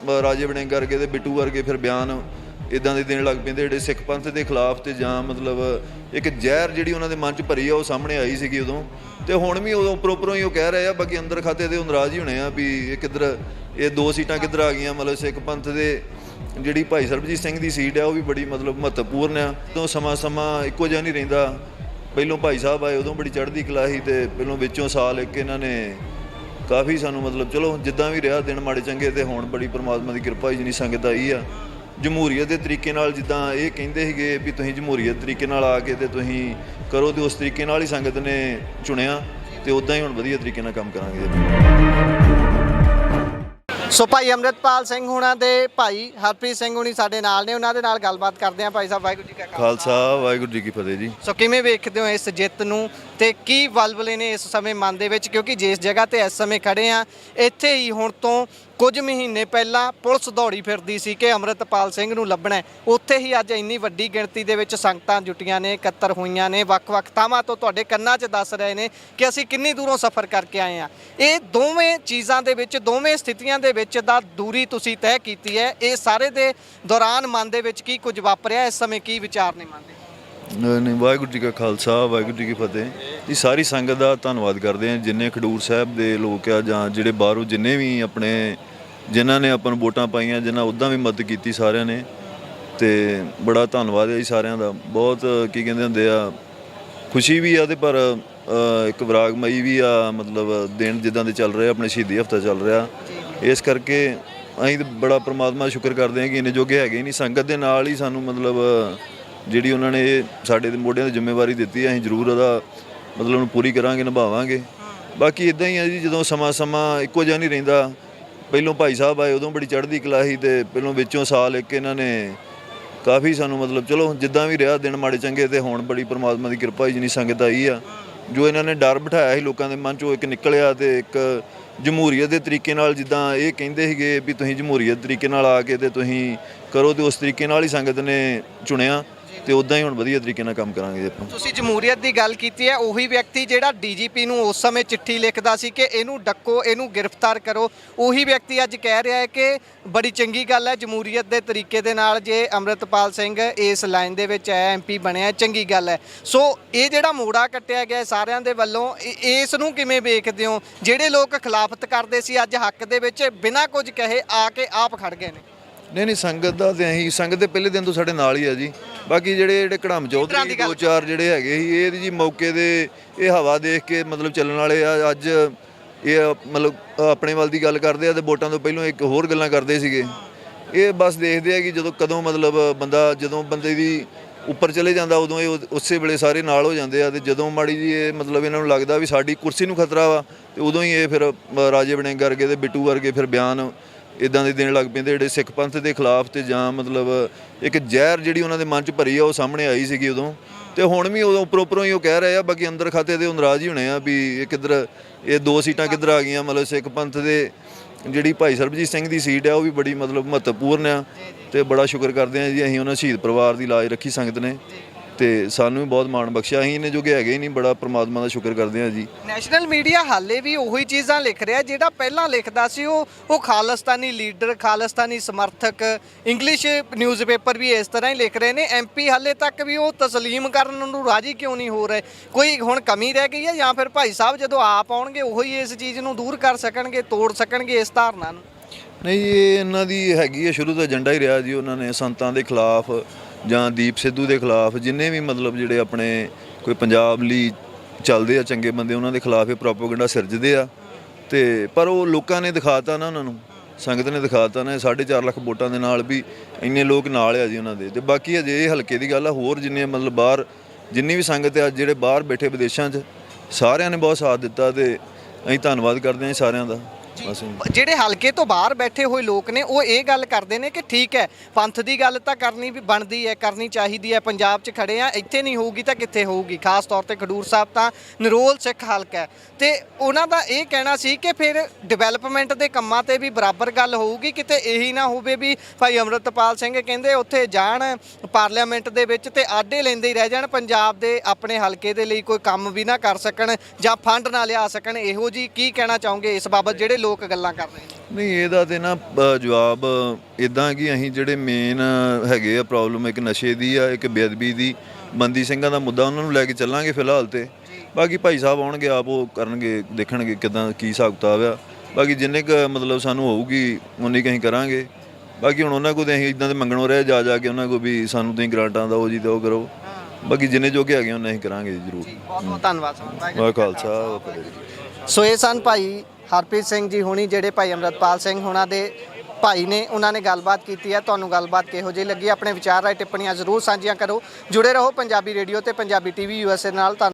ਰਾਜੇ ਵੜਿੰਗ ਵਰਗੇ ਤੇ ਬਿੱਟੂ ਵਰਗੇ ਫਿਰ ਬਿਆਨ ਇੱਦਾਂ ਦੇ ਦੇਣ ਲੱਗ ਪੈਂਦੇ ਜਿਹੜੇ ਸਿੱਖ ਪੰਥ ਦੇ ਖਿਲਾਫ ਤੇ ਜਾਂ ਮਤਲਬ ਇੱਕ ਜ਼ਹਿਰ ਜਿਹੜੀ ਉਹਨਾਂ ਦੇ ਮਨ 'ਚ ਭਰੀ ਆ ਉਹ ਸਾਹਮਣੇ ਆਈ ਸੀਗੀ ਉਦੋਂ। ਤੇ ਹੁਣ ਵੀ ਉਦੋਂ ਉੱਪਰੋਂ ਹੀ ਉਹ ਕਹਿ ਰਹੇ ਆ, ਬਾਕੀ ਅੰਦਰ ਖਾਤੇ ਦੇ ਉਹ ਨਾਰਾਜ਼ ਹੀ ਹੋਣੇ ਆ ਵੀ ਇਹ ਕਿੱਧਰ, ਇਹ 2 ਸੀਟਾਂ ਕਿੱਧਰ ਆ ਗਈਆਂ। ਮਤਲਬ ਸਿੱਖ ਪੰਥ ਦੇ ਜਿਹੜੀ ਭਾਈ ਸਰਬਜੀਤ ਸਿੰਘ ਦੀ ਸੀਟ ਆ ਉਹ ਵੀ ਬੜੀ ਮਤਲਬ ਮਹੱਤਵਪੂਰਨ ਆ। ਤੋਂ ਸਮਾਂ ਇੱਕੋ ਜਿਹਾ ਨਹੀਂ ਰਹਿੰਦਾ। ਪਹਿਲੋਂ ਭਾਈ ਸਾਹਿਬ ਆਏ ਉਦੋਂ ਬੜੀ ਚੜ੍ਹਦੀ ਕਲਾ ਸੀ, ਤੇ ਪਹਿਲੋਂ ਵਿੱਚੋਂ ਸਾਲ ਇੱਕ ਇਹਨਾਂ ਨੇ ਕਾਫੀ ਸਾਨੂੰ ਮਤਲਬ ਚਲੋ ਜਿੱਦਾਂ ਵੀ ਰਿਹਾ ਦਿਨ ਮਾੜੇ ਚੰਗੇ, ਤੇ ਹੁਣ ਬੜੀ ਪਰਮਾਤਮਾ ਦੀ ਕਿਰਪਾ ਜਿੰਨੀ ਸੰਗਤ ਆਈ ਆ ਜਮਹੂਰੀਅਤ ਦੇ ਤਰੀਕੇ ਨਾਲ, ਜਿੱਦਾਂ ਇਹ ਕਹਿੰਦੇ ਸੀਗੇ ਵੀ ਤੁਸੀਂ ਜਮਹੂਰੀਅਤ ਤਰੀਕੇ ਨਾਲ ਆ ਕੇ ਤੇ ਤੁਸੀਂ ਕਰੋ, ਤੇ ਉਸ ਤਰੀਕੇ ਨਾਲ ਹੀ ਸੰਗਤ ਨੇ ਚੁਣਿਆ, ਤੇ ਉੱਦਾਂ ਹੀ ਹੁਣ ਵਧੀਆ ਤਰੀਕੇ ਨਾਲ ਕੰਮ ਕਰਾਂਗੇ। ਸੋ ਭਾਈ ਅੰਮ੍ਰਿਤਪਾਲ ਸਿੰਘ ਹੁਣਾਂ ਦੇ ਭਾਈ ਹਰਪ੍ਰੀਤ ਸਿੰਘ ਹੁਣੀ ਸਾਡੇ ਨਾਲ ਨੇ, ਉਹਨਾਂ ਦੇ ਨਾਲ ਗੱਲਬਾਤ ਕਰਦੇ ਹਾਂ। ਭਾਈ ਸਾਹਿਬ ਵਾਹਿਗੁਰੂ ਜੀ ਕਾ ਖਾਲਸਾ ਵਾਹਿਗੁਰੂ ਜੀ ਕੀ ਫਤਿਹ ਜੀ। ਸੋ ਕਿਵੇਂ ਵੇਖਦੇ ਹੋ ਇਸ ਜਿੱਤ ਨੂੰ, ਤੇ ਕੀ ਵਲਵਲੇ ਨੇ ਇਸ ਸਮੇਂ ਮਨ ਦੇ ਵਿੱਚ, ਕਿਉਂਕਿ ਜਿਸ ਜਗ੍ਹਾ ਤੇ ਇਸ ਸਮੇਂ ਖੜੇ ਆ ਇੱਥੇ ਹੀ ਹੁਣ ਤੋਂ ਕੁਝ ਮਹੀਨੇ ਪਹਿਲਾਂ ਪੁਲਿਸ ਦੌੜੀ ਫਿਰਦੀ ਸੀ ਕਿ ਅੰਮ੍ਰਿਤਪਾਲ ਸਿੰਘ ਨੂੰ ਲੱਭਣਾ, ਉੱਥੇ ਹੀ ਅੱਜ ਇੰਨੀ ਵੱਡੀ ਗਿਣਤੀ ਦੇ ਵਿੱਚ ਸੰਗਤਾਂ ਜੁਟੀਆਂ ਨੇ, ਇਕੱਤਰ ਹੋਈਆਂ ਨੇ, ਵੱਖ-ਵੱਖ ਥਾਵਾਂ ਤੋਂ ਤੁਹਾਡੇ ਕੰਨਾਂ 'ਚ ਦੱਸ ਰਹੇ ਨੇ ਕਿ ਅਸੀਂ ਕਿੰਨੀ ਦੂਰੋਂ ਸਫ਼ਰ ਕਰਕੇ ਆਏ ਹਾਂ। ਇਹ ਦੋਵੇਂ ਚੀਜ਼ਾਂ ਦੇ ਵਿੱਚ, ਦੋਵੇਂ ਸਥਿਤੀਆਂ ਦੇ ਵਿੱਚ ਦਾ ਦੂਰੀ ਤੁਸੀਂ ਤੈਅ ਕੀਤੀ ਹੈ। ਇਹ ਸਾਰੇ ਦੇ ਦੌਰਾਨ ਮਨ ਦੇ ਵਿੱਚ ਕੀ ਕੁਝ ਵਾਪਰਿਆ, ਇਸ ਸਮੇਂ ਕੀ ਵਿਚਾਰ ਨੇ ਮਨ ਦੇ? ਨਹੀਂ, ਵਾਹਿਗੁਰੂ ਜੀ ਕਾ ਖਾਲਸਾ ਵਾਹਿਗੁਰੂ ਜੀ ਕੀ ਫਤਿਹ ਜੀ। ਸਾਰੀ ਸੰਗਤ ਦਾ ਧੰਨਵਾਦ ਕਰਦੇ ਹਾਂ, ਜਿੰਨੇ ਖਡੂਰ ਸਾਹਿਬ ਦੇ ਲੋਕ ਆ ਜਾਂ ਜਿਹੜੇ ਬਾਹਰੋਂ ਜਿੰਨੇ ਵੀ ਆਪਣੇ ਜਿਨ੍ਹਾਂ ਨੇ ਆਪਾਂ ਨੂੰ ਵੋਟਾਂ ਪਾਈਆਂ, ਜਿਨ੍ਹਾਂ ਉੱਦਾਂ ਵੀ ਮਦਦ ਕੀਤੀ ਸਾਰਿਆਂ ਨੇ, ਤੇ ਬੜਾ ਧੰਨਵਾਦ ਹੈ ਜੀ ਸਾਰਿਆਂ ਦਾ। ਬਹੁਤ ਕੀ ਕਹਿੰਦੇ ਹੁੰਦੇ ਆ, ਖੁਸ਼ੀ ਵੀ ਆ ਤੇ ਪਰ ਇੱਕ ਵਿਰਾਗਮਈ ਵੀ ਆ। ਮਤਲਬ ਦਿਨ ਜਿੱਦਾਂ ਦੇ ਚੱਲ ਰਹੇ ਆਪਣੇ ਸ਼ਹੀਦੀ ਹਫ਼ਤਾ ਚੱਲ ਰਿਹਾ, ਇਸ ਕਰਕੇ ਅਸੀਂ ਤਾਂ ਬੜਾ ਪਰਮਾਤਮਾ ਦਾ ਸ਼ੁਕਰ ਕਰਦੇ ਹਾਂ ਕਿ ਇੰਨੇ ਜੋਗੇ ਹੈਗੇ ਨਹੀਂ। ਸੰਗਤ ਦੇ ਨਾਲ ਹੀ ਸਾਨੂੰ ਮਤਲਬ ਜਿਹੜੀ ਉਹਨਾਂ ਨੇ ਇਹ ਸਾਡੇ ਦੇ ਮੋਢਿਆਂ 'ਤੇ ਜ਼ਿੰਮੇਵਾਰੀ ਦਿੱਤੀ ਹੈ, ਅਸੀਂ ਜ਼ਰੂਰ ਉਹਦਾ ਮਤਲਬ ਉਹਨੂੰ ਪੂਰੀ ਕਰਾਂਗੇ, ਨਿਭਾਵਾਂਗੇ। ਬਾਕੀ ਇੱਦਾਂ ਹੀ ਆ ਜੀ, ਜਦੋਂ ਸਮਾਂ ਇੱਕੋ ਜਿਹਾ ਨਹੀਂ ਰਹਿੰਦਾ। ਪਹਿਲੋਂ ਭਾਈ ਸਾਹਿਬ ਆਏ ਉਦੋਂ ਬੜੀ ਚੜ੍ਹਦੀ ਕਲਾ ਸੀ, ਤੇ ਪਹਿਲੋਂ ਵਿੱਚੋਂ ਸਾਲ ਇੱਕ ਇਹਨਾਂ ਨੇ ਕਾਫੀ ਸਾਨੂੰ ਮਤਲਬ ਚਲੋ ਜਿੱਦਾਂ ਵੀ ਰਿਹਾ ਦਿਨ ਮਾੜੇ ਚੰਗੇ, ਤੇ ਹੁਣ ਬੜੀ ਪਰਮਾਤਮਾ ਦੀ ਕਿਰਪਾ ਜਿੰਨੀ ਸੰਗਤ ਆਈ ਆ। ਜੋ ਇਹਨਾਂ ਨੇ ਡਰ ਬਿਠਾਇਆ ਸੀ ਲੋਕਾਂ ਦੇ ਮਨ 'ਚੋਂ ਇੱਕ ਨਿਕਲਿਆ, ਤੇ ਇੱਕ ਜਮਹੂਰੀਅਤ ਦੇ ਤਰੀਕੇ ਨਾਲ, ਜਿੱਦਾਂ ਇਹ ਕਹਿੰਦੇ ਸੀਗੇ ਵੀ ਤੁਸੀਂ ਜਮਹੂਰੀਅਤ ਤਰੀਕੇ ਨਾਲ ਆ ਕੇ ਤੇ ਤੁਸੀਂ ਕਰੋ, ਤੇ ਉਸ ਤਰੀਕੇ ਨਾਲ ਹੀ ਸੰਗਤ ਨੇ ਚੁਣਿਆ, ਤੇ ਉੱਦਾਂ ਹੀ ਹੁਣ ਵਧੀਆ ਤਰੀਕੇ ਨਾਲ ਕੰਮ ਕਰਾਂਗੇ ਆਪਾਂ। ਤੁਸੀਂ ਜਮਹੂਰੀਅਤ ਦੀ ਗੱਲ ਕੀਤੀ ਹੈ, ਉਹੀ ਵਿਅਕਤੀ ਜਿਹੜਾ ਡੀਜੀਪੀ ਨੂੰ ਉਸ ਸਮੇਂ ਚਿੱਠੀ ਲਿਖਦਾ ਸੀ ਕਿ ਇਹਨੂੰ ਡੱਕੋ, ਇਹਨੂੰ ਗ੍ਰਿਫਤਾਰ ਕਰੋ, ਉਹੀ ਵਿਅਕਤੀ ਅੱਜ ਕਹਿ ਰਿਹਾ ਹੈ ਕਿ ਬੜੀ ਚੰਗੀ ਗੱਲ ਹੈ ਜਮਹੂਰੀਅਤ ਦੇ ਤਰੀਕੇ ਦੇ ਨਾਲ ਜੇ ਅੰਮ੍ਰਿਤਪਾਲ ਸਿੰਘ ਇਸ ਲਾਈਨ ਦੇ ਵਿੱਚ ਹੈ, ਐਮਪੀ ਬਣਿਆ, ਚੰਗੀ ਗੱਲ ਹੈ। ਸੋ ਇਹ ਜਿਹੜਾ ਮੋੜਾ ਕੱਟਿਆ ਗਿਆ ਸਾਰਿਆਂ ਦੇ ਵੱਲੋਂ, ਇਸ ਨੂੰ ਕਿਵੇਂ ਵੇਖਦੇ ਹੋ? ਜਿਹੜੇ ਲੋਕ ਖਿਲਾਫਤ ਕਰਦੇ ਸੀ ਅੱਜ ਹੱਕ ਦੇ ਵਿੱਚ ਬਿਨਾਂ ਕੁਝ ਕਹੇ ਆ ਕੇ ਆਪ ਖੜ ਗਏ ਨੇ। ਨਹੀਂ, ਸੰਗਤ ਦਾ ਤੇ ਅਸੀਂ ਸੰਗਤ ਦੇ ਪਹਿਲੇ ਦਿਨ ਤੋਂ ਸਾਡੇ ਨਾਲ ਹੀ ਆ ਜੀ। ਬਾਕੀ ਜਿਹੜੇ ਕੜਮ ਚੌਧਰੀ 2-4 ਜਿਹੜੇ ਹੈਗੇ ਸੀ, ਇਹ ਜੀ ਮੌਕੇ ਦੇ ਇਹ ਹਵਾ ਦੇਖ ਕੇ ਮਤਲਬ ਚੱਲਣ ਵਾਲੇ ਆ। ਅੱਜ ਇਹ ਮਤਲਬ ਆਪਣੇ ਵੱਲ ਦੀ ਗੱਲ ਕਰਦੇ ਆ, ਤੇ ਵੋਟਾਂ ਤੋਂ ਪਹਿਲਾਂ ਇੱਕ ਹੋਰ ਗੱਲਾਂ ਕਰਦੇ ਸੀਗੇ। ਇਹ ਬਸ ਦੇਖਦੇ ਆ ਕਿ ਕਦੋਂ ਮਤਲਬ ਜਦੋਂ ਬੰਦੇ ਦੀ ਉੱਪਰ ਚਲੇ ਜਾਂਦਾ ਉਦੋਂ ਇਹ ਉਸੇ ਵੇਲੇ ਸਾਰੇ ਨਾਲ ਹੋ ਜਾਂਦੇ ਆ, ਤੇ ਜਦੋਂ ਮਾੜੀ ਜੀ ਇਹ ਮਤਲਬ ਇਹਨਾਂ ਨੂੰ ਲੱਗਦਾ ਵੀ ਸਾਡੀ ਕੁਰਸੀ ਨੂੰ ਖਤਰਾ ਵਾ, ਤੇ ਉਦੋਂ ਹੀ ਇਹ ਫਿਰ ਰਾਜੇ ਵੜਿੰਗ ਵਰਗੇ ਤੇ ਬਿੱਟੂ ਵਰਗੇ ਫਿਰ ਬਿਆਨ ਇੱਦਾਂ ਦੇ ਦੇਣ ਲੱਗ ਪੈਂਦੇ ਜਿਹੜੇ ਸਿੱਖ ਪੰਥ ਦੇ ਖਿਲਾਫ ਤੇ ਜਾਂ ਮਤਲਬ ਇੱਕ ਜ਼ਹਿਰ ਜਿਹੜੀ ਉਹਨਾਂ ਦੇ ਮਨ 'ਚ ਭਰੀ ਆ ਉਹ ਸਾਹਮਣੇ ਆਈ ਸੀਗੀ ਉਦੋਂ। ਤੇ ਹੁਣ ਵੀ ਉਦੋਂ ਉੱਪਰੋਂ ਹੀ ਉਹ ਕਹਿ ਰਹੇ ਆ, ਬਾਕੀ ਅੰਦਰ ਖਾਤੇ ਦੇ ਉਹ ਨਾਰਾਜ਼ ਹੀ ਹੋਣੇ ਆ ਵੀ ਇਹ ਕਿੱਧਰ, ਇਹ 2 ਸੀਟਾਂ ਕਿੱਧਰ ਆ ਗਈਆਂ। ਮਤਲਬ ਸਿੱਖ ਪੰਥ ਦੇ ਜਿਹੜੀ ਭਾਈ ਸਰਬਜੀਤ ਸਿੰਘ ਦੀ ਸੀਟ ਆ ਉਹ ਵੀ ਬੜੀ ਮਤਲਬ ਮਹੱਤਵਪੂਰਨ ਆ, ਤੇ ਬੜਾ ਸ਼ੁਕਰ ਕਰਦੇ ਹਾਂ ਜੀ ਅਸੀਂ ਉਹਨਾਂ ਸ਼ਹੀਦ ਪਰਿਵਾਰ ਦੀ ਲਾਜ ਰੱਖੀ ਸੰਗਤ ਨੇ, ਤੇ ਸਾਨੂੰ ਵੀ ਬਹੁਤ ਮਾਣ ਬਖਸ਼ਿਆ। ਅਸੀਂ ਇਹਨੇ ਜੋਗੇ ਹੈਗੇ ਹੀ ਨਹੀਂ, ਬੜਾ ਪਰਮਾਤਮਾ ਦਾ ਸ਼ੁਕਰ ਕਰਦੇ ਹਾਂ ਜੀ। ਨੈਸ਼ਨਲ ਮੀਡੀਆ ਹਾਲੇ ਵੀ ਉਹੀ ਚੀਜ਼ਾਂ ਲਿਖ ਰਿਹਾ ਜਿਹੜਾ ਪਹਿਲਾਂ ਲਿਖਦਾ ਸੀ। ਉਹ ਖਾਲਿਸਤਾਨੀ ਲੀਡਰ, ਖਾਲਿਸਤਾਨੀ ਸਮਰਥਕ, ਇੰਗਲਿਸ਼ ਨਿਊਜ਼ਪੇਪਰ ਵੀ ਇਸ ਤਰ੍ਹਾਂ ਹੀ ਲਿਖ ਰਹੇ ਨੇ। ਐਮਪੀ ਹਾਲੇ ਤੱਕ ਵੀ ਉਹ ਤਸਲੀਮ ਕਰਨ ਨੂੰ ਰਾਜੀ ਕਿਉਂ ਨਹੀਂ ਹੋ ਰਹੇ? ਕੋਈ ਹੁਣ ਕਮੀ ਰਹਿ ਗਈ ਹੈ, ਜਾਂ ਫਿਰ ਭਾਈ ਸਾਹਿਬ ਜਦੋਂ ਆਪ ਆਉਣਗੇ ਉਹੀ ਇਸ ਚੀਜ਼ ਨੂੰ ਦੂਰ ਕਰ ਸਕਣਗੇ, ਤੋੜ ਸਕਣਗੇ ਇਸ ਧਾਰਨਾ ਨੂੰ? ਨਹੀਂ, ਇਹ ਇਹਨਾਂ ਦੀ ਹੈਗੀ ਹੈ ਸ਼ੁਰੂ ਤੋਂ ਏਜੰਡਾ ਹੀ ਰਿਹਾ ਜੀ। ਉਹਨਾਂ ਨੇ ਸੰਤਾਂ ਦੇ ਖਿਲਾਫ ਜਾਂ ਦੀਪ ਸਿੱਧੂ ਦੇ ਖਿਲਾਫ ਜਿੰਨੇ ਵੀ ਮਤਲਬ ਜਿਹੜੇ ਆਪਣੇ ਕੋਈ ਪੰਜਾਬ ਲਈ ਚੱਲਦੇ ਆ ਚੰਗੇ ਬੰਦੇ, ਉਹਨਾਂ ਦੇ ਖਿਲਾਫ ਇਹ ਪ੍ਰੋਪੇਗੈਂਡਾ ਸਿਰਜਦੇ ਆ। ਤੇ ਪਰ ਉਹ ਲੋਕਾਂ ਨੇ ਦਿਖਾਤਾ ਨਾ, ਉਹਨਾਂ ਨੂੰ ਸੰਗਤ ਨੇ ਦਿਖਾਤਾ ਨਾ 4.5 ਲੱਖ ਵੋਟਾਂ ਦੇ ਨਾਲ ਵੀ ਇੰਨੇ ਲੋਕ ਨਾਲ ਆ ਜੀ ਉਹਨਾਂ ਦੇ। ਤੇ ਬਾਕੀ ਅਜੇ ਇਹ ਹਲਕੇ ਦੀ ਗੱਲ ਆ, ਹੋਰ ਜਿੰਨੇ ਮਤਲਬ ਬਾਹਰ ਜਿੰਨੀ ਵੀ ਸੰਗਤ ਆ ਜਿਹੜੇ ਬਾਹਰ ਬੈਠੇ ਵਿਦੇਸ਼ਾਂ 'ਚ, ਸਾਰਿਆਂ ਨੇ ਬਹੁਤ ਸਾਥ ਦਿੱਤਾ, ਤੇ ਅਸੀਂ ਧੰਨਵਾਦ ਕਰਦੇ ਹਾਂ ਸਾਰਿਆਂ ਦਾ। ਜਿਹੜੇ ਹਲਕੇ ਤੋਂ ਬਾਹਰ ਬੈਠੇ ਹੋਏ ਲੋਕ ਨੇ ਉਹ ਇਹ ਗੱਲ ਕਰਦੇ ਨੇ ਕਿ ਠੀਕ ਹੈ, ਪੰਥ ਦੀ ਗੱਲ ਤਾਂ ਕਰਨੀ ਵੀ ਬਣਦੀ ਹੈ, ਕਰਨੀ ਚਾਹੀਦੀ ਹੈ। ਪੰਜਾਬ 'ਚ ਖੜੇ ਆ, ਇੱਥੇ ਨਹੀਂ ਹੋਊਗੀ ਤਾਂ ਕਿੱਥੇ ਹੋਊਗੀ? ਖਾਸ ਤੌਰ 'ਤੇ ਖਡੂਰ ਸਾਹਿਬ ਤਾਂ ਨਿਰੋਲ ਸਿੱਖ ਹਲਕਾ ਹੈ, ਤੇ ਉਹਨਾਂ ਦਾ ਇਹ ਕਹਿਣਾ ਸੀ ਕਿ ਫਿਰ ਡਿਵੈਲਪਮੈਂਟ ਦੇ ਕੰਮਾਂ 'ਤੇ ਵੀ ਬਰਾਬਰ ਗੱਲ ਹੋਊਗੀ। ਕਿਤੇ ਇਹੀ ਨਾ ਹੋਵੇ ਵੀ ਭਾਈ ਅੰਮ੍ਰਿਤਪਾਲ ਸਿੰਘ ਕਹਿੰਦੇ ਉੱਥੇ ਜਾਣ ਪਾਰਲੀਮੈਂਟ ਦੇ ਵਿੱਚ ਤੇ ਆਡੇ ਲੈਂਦੇ ਹੀ ਰਹਿ ਜਾਣ, ਪੰਜਾਬ ਦੇ ਆਪਣੇ ਹਲਕੇ ਦੇ ਲਈ ਕੋਈ ਕੰਮ ਵੀ ਨਾ ਕਰ ਸਕਣ ਜਾਂ ਫੰਡ ਨਾ ਲਿਆ ਸਕਣ। ਇਹੋ ਜੀ ਕੀ ਕਹਿਣਾ ਚਾਹੋਗੇ ਇਸ ਬਾਬਤ ਜਿਹੜੇ ਲੋਕ ਗੱਲਾਂ ਕਰ ਰਹੇ ਨੇ? ਨਹੀਂ, ਇਹਦਾ ਤੇ ਨਾ ਜਵਾਬ ਇਦਾਂ ਕਿ ਅਸੀਂ ਜਿਹੜੇ ਮੇਨ ਹੈਗੇ ਆ ਪ੍ਰੋਬਲਮ, ਇੱਕ ਨਸ਼ੇ ਦੀ ਆ, ਇੱਕ ਬੇਅਦਬੀ ਦੀ, ਬੰਦੀ ਸਿੰਘਾਂ ਦਾ ਮੁੱਦਾ, ਉਹਨਾਂ ਨੂੰ ਲੈ ਕੇ ਚੱਲਾਂਗੇ ਫਿਲਹਾਲ ਤੇ। ਬਾਕੀ ਭਾਈ ਸਾਹਿਬ ਆਉਣਗੇ, ਆਪ ਉਹ ਕਰਨਗੇ, ਦੇਖਣਗੇ ਕਿਦਾਂ ਕੀ ਹਿਸਾਬ ਕਿਤਾਬ ਆ। ਬਾਕੀ ਜਿੰਨੇ ਕੁ ਮਤਲਬ ਸਾਨੂੰ ਹੋਊਗੀ ਉਨੀ ਕੁ ਅਸੀਂ ਕਰਾਂਗੇ। ਬਾਕੀ ਹੁਣ ਉਹਨਾਂ ਕੋਲ ਤੇ ਅਸੀਂ ਇਦਾਂ ਦੇ ਮੰਗਣੋਂ ਰਹੇ ਜਾ ਕੇ ਉਹਨਾਂ ਕੋਲ ਵੀ ਸਾਨੂੰ ਤੁਸੀਂ ਗ੍ਰਾਂਟਾਂ ਦਿਓ ਜੀ, ਤੇ ਉਹ ਕਰੋ। ਬਾਕੀ ਜਿੰਨੇ ਜੋਗੇ ਹੈਗੇ ਉਹਨਾਂ ਅਸੀਂ ਕਰਾਂਗੇ ਜ਼ਰੂਰ। ਬਹੁਤ ਬਹੁਤ ਧੰਨਵਾਦ ਸਰ। ਵਾਹਿਗੁਰੂ ਖਾਲਸਾ ਵਾਹਿਗੁਰੂ ਫਤਿਹ ਜੀ। ਸੋ ਇਹ ਸਨ ਭਾਈ ਹਰਪ੍ਰੀਤ ਸਿੰਘ ਜੀ ਹੁਣੀ, ਜਿਹੜੇ ਭਾਈ ਅੰਮ੍ਰਿਤਪਾਲ ਸਿੰਘ ਹੋਣਾ ਦੇ ਭਾਈ ਨੇ। ਉਹਨਾਂ ਨੇ ਗੱਲਬਾਤ ਕੀਤੀ ਹੈ। ਤੁਹਾਨੂੰ ਗੱਲਬਾਤ ਕਿਹੋ ਜਿਹੀ ਲੱਗੀ? ਆਪਣੇ ਵਿਚਾਰ ਰਾਏ ਟਿੱਪਣੀਆਂ ਜ਼ਰੂਰ ਸਾਂਝੀਆਂ ਕਰੋ। ਜੁੜੇ ਰਹੋ ਪੰਜਾਬੀ ਰੇਡੀਓ ਤੇ ਪੰਜਾਬੀ ਟੀਵੀ USA ਨਾਲ।